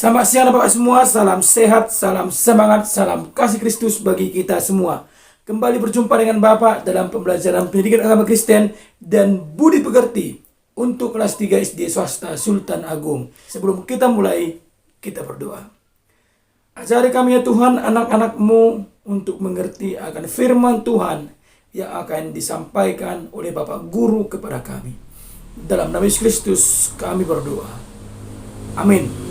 Selamat siang Bapak semua, salam sehat, salam semangat, salam kasih Kristus bagi kita semua. Kembali berjumpa dengan Bapak dalam pembelajaran pendidikan agama Kristen dan budi pekerti untuk kelas 3 SD swasta Sultan Agung. Sebelum kita mulai, kita berdoa. Ajari kami ya Tuhan anak-anak-Mu untuk mengerti akan firman Tuhan yang akan disampaikan oleh Bapak Guru kepada kami. Dalam nama Yesus Kristus kami berdoa. Amin.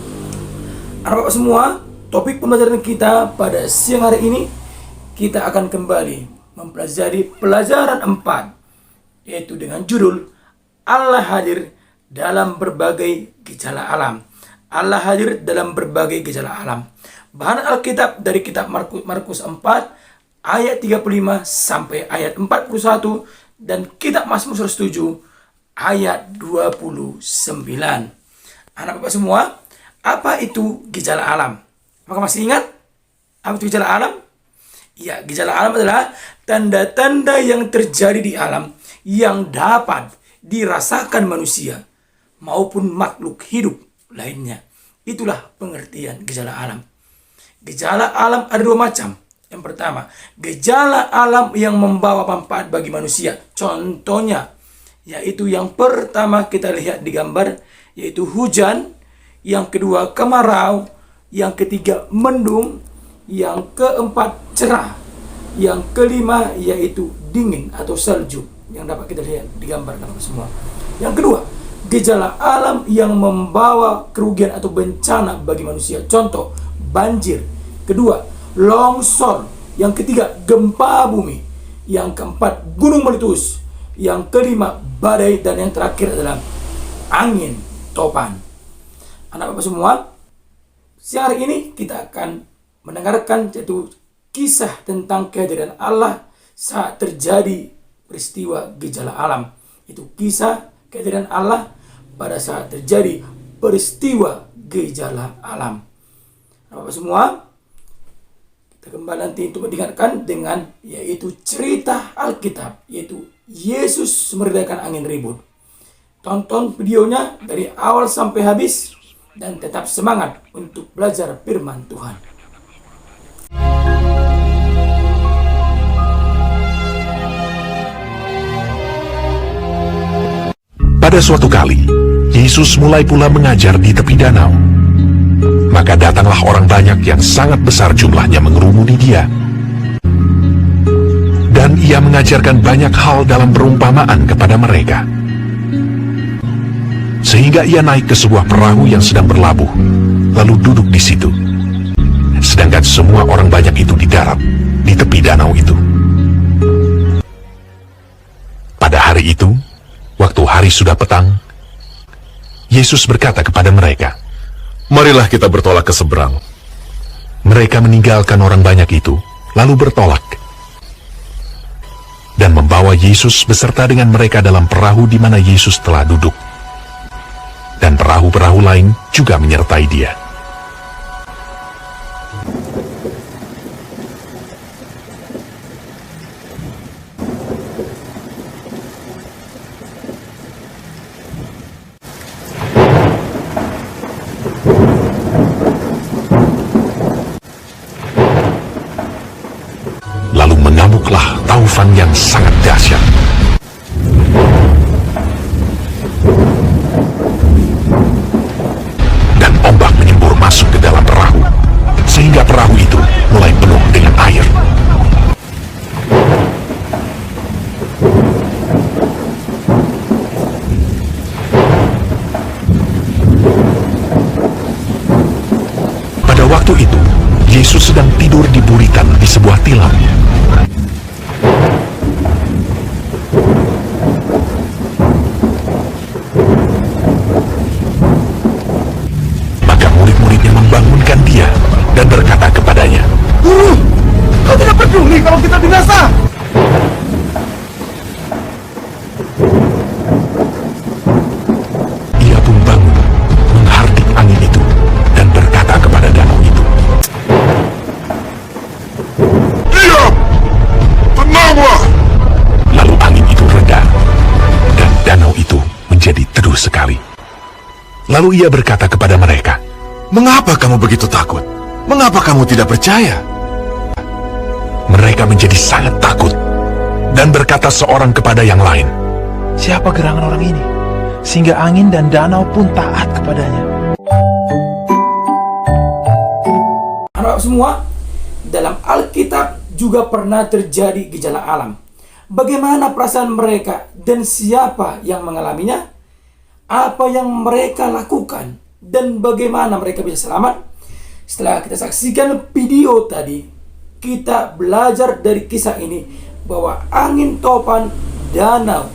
Anak-anak semua, topik pembelajaran kita pada siang hari ini, kita akan kembali mempelajari pelajaran 4, yaitu dengan judul Allah hadir dalam berbagai gejala alam. Allah hadir dalam berbagai gejala alam. Bahan Alkitab dari kitab Markus 4, ayat 35 sampai ayat 41, dan kitab Mazmur 107, ayat 29. Anak-anak semua, apa itu gejala alam? Apakah masih ingat? Apa itu gejala alam? Ya, gejala alam adalah tanda-tanda yang terjadi di alam yang dapat dirasakan manusia maupun makhluk hidup lainnya. Itulah pengertian gejala alam. Gejala alam ada dua macam. Yang pertama, gejala alam yang membawa manfaat bagi manusia. Contohnya, yaitu yang pertama kita lihat di gambar, yaitu hujan. Yang kedua kemarau, yang ketiga mendung, yang keempat cerah, yang kelima yaitu dingin atau salju yang dapat kita lihat di gambar semua. Yang kedua, gejala alam yang membawa kerugian atau bencana bagi manusia. Contoh, banjir. Kedua, longsor. Yang ketiga, gempa bumi. Yang keempat, gunung meletus. Yang kelima, badai. Dan yang terakhir adalah angin topan. Anak Bapak semua, siang hari ini kita akan mendengarkan yaitu kisah tentang kehadiran Allah saat terjadi peristiwa gejala alam. Itu kisah kehadiran Allah pada saat terjadi peristiwa gejala alam. Anak Bapak semua, kita kembali nanti untuk mendengarkan dengan yaitu cerita Alkitab, yaitu Yesus meredakan angin ribut. Tonton videonya dari awal sampai habis dan tetap semangat untuk belajar firman Tuhan. Pada suatu kali, Yesus mulai pula mengajar di tepi danau. Maka datanglah orang banyak yang sangat besar jumlahnya mengerumuni dia. Dan ia mengajarkan banyak hal dalam perumpamaan kepada mereka. Sehingga ia naik ke sebuah perahu yang sedang berlabuh, lalu duduk di situ. Sedangkan semua orang banyak itu di darat, di tepi danau itu. Pada hari itu, waktu hari sudah petang, Yesus berkata kepada mereka, "Marilah kita bertolak ke seberang." Mereka meninggalkan orang banyak itu, lalu bertolak. Dan membawa Yesus beserta dengan mereka dalam perahu di mana Yesus telah duduk. Dan perahu-perahu lain juga menyertai dia. Lalu mengamuklah taufan yang sangat dahsyat. Masuk ke dalam perahu, sehingga perahu itu mulai penuh dengan air. Pada waktu itu, Yesus sedang tidur di buritan di sebuah tilam. Membangunkan dia dan berkata kepadanya, "Guru, kau tidak peduli kalau kita binasa?" Ia pun bangun, menghardik angin itu, dan berkata kepada danau itu, "Diam! Tenanglah!" Lalu angin itu reda, dan danau itu menjadi teduh sekali. Lalu ia berkata kepada mereka, Mengapa kamu begitu takut? Mengapa kamu tidak percaya? Mereka menjadi sangat takut dan berkata seorang kepada yang lain, Siapa gerangan orang ini? Sehingga angin dan danau pun taat kepadanya. Anak-anak semua, dalam Alkitab juga pernah terjadi gejala alam. Bagaimana perasaan mereka dan siapa yang mengalaminya? Apa yang mereka lakukan dan bagaimana mereka bisa selamat? Setelah kita saksikan video tadi, kita belajar dari kisah ini bahwa angin topan danau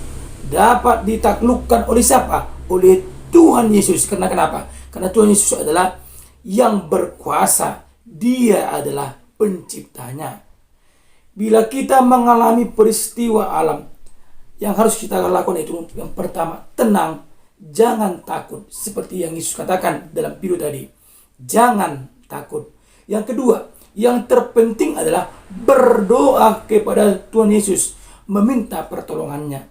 dapat ditaklukkan oleh siapa? Oleh Tuhan Yesus. Karena kenapa? Karena Tuhan Yesus adalah yang berkuasa. Dia adalah penciptanya. Bila kita mengalami peristiwa alam, yang harus kita lakukan itu yang pertama, tenang, jangan takut. Seperti yang Yesus katakan dalam video tadi, jangan takut. Yang kedua, yang terpenting adalah berdoa kepada Tuhan Yesus, meminta pertolongannya.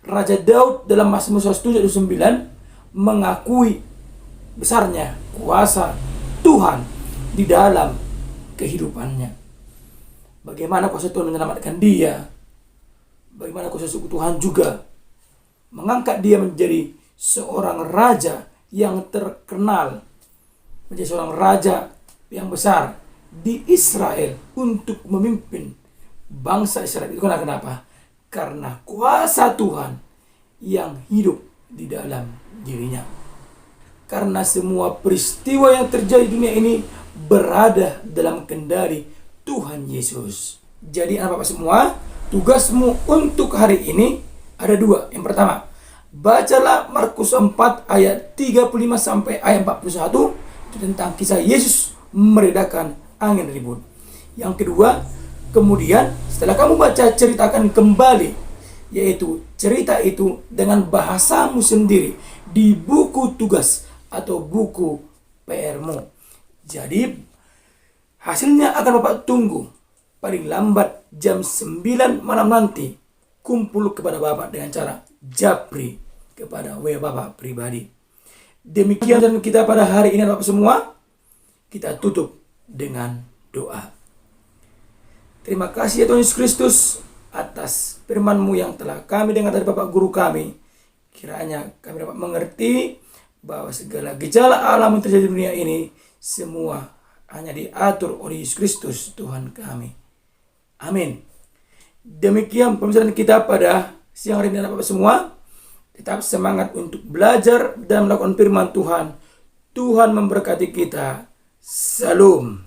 Raja Daud dalam Mazmur 109 mengakui besarnya kuasa Tuhan di dalam kehidupannya. Bagaimana kuasa Tuhan menyelamatkan dia, bagaimana kuasa Tuhan juga mengangkat dia menjadi seorang raja yang terkenal, menjadi seorang raja yang besar di Israel untuk memimpin bangsa Israel. Itu kenapa? Karena kuasa Tuhan yang hidup di dalam dirinya. Karena semua peristiwa yang terjadi di dunia ini berada dalam kendali Tuhan Yesus. Jadi anak bapak semua, tugasmu untuk hari ini ada dua. Yang pertama, bacalah Markus 4 ayat 35 sampai ayat 41. Itu tentang kisah Yesus meredakan angin ribut. Yang kedua, kemudian setelah kamu baca, ceritakan kembali, yaitu cerita itu dengan bahasamu sendiri di buku tugas atau buku PR-mu. Jadi hasilnya akan Bapak tunggu paling lambat jam 9 malam nanti. Kumpul kepada Bapak dengan cara japri kepada WA Bapak pribadi. Demikian dan kita pada hari ini Bapak semua. Kita tutup dengan doa. Terima kasih ya Tuhan Yesus Kristus atas firman-Mu yang telah kami dengar dari Bapak Guru kami. Kiranya kami dapat mengerti bahwa segala gejala alam yang terjadi di dunia ini semua hanya diatur oleh Yesus Kristus Tuhan kami. Amin. Demikian pembicaraan kita pada siang hari ini Bapak semua. Tetap semangat untuk belajar dan melakukan firman Tuhan. Tuhan memberkati kita. Salam.